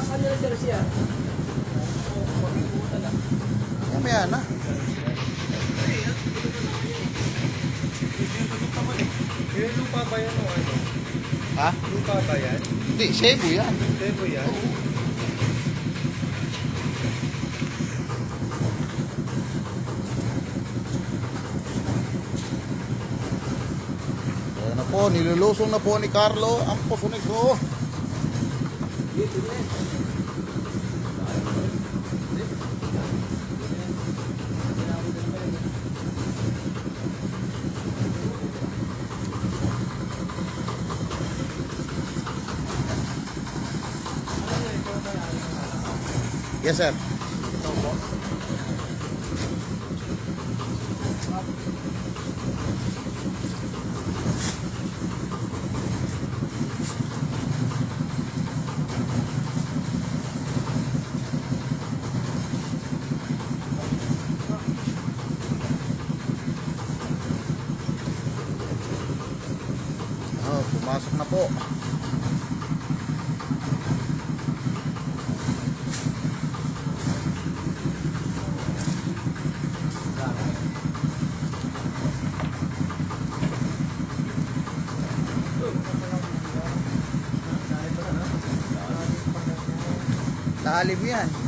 kanila jersey ah. Mamaya na. Lupa ba yan o ano? Ha? Lupa ba yan? Hindi, Cebu yan. Cebu yan? Ayan na po, nilulusong na po ni Carlo ang Posoneso. Yes, sir. Oh, pumasok na po. Lalim yan.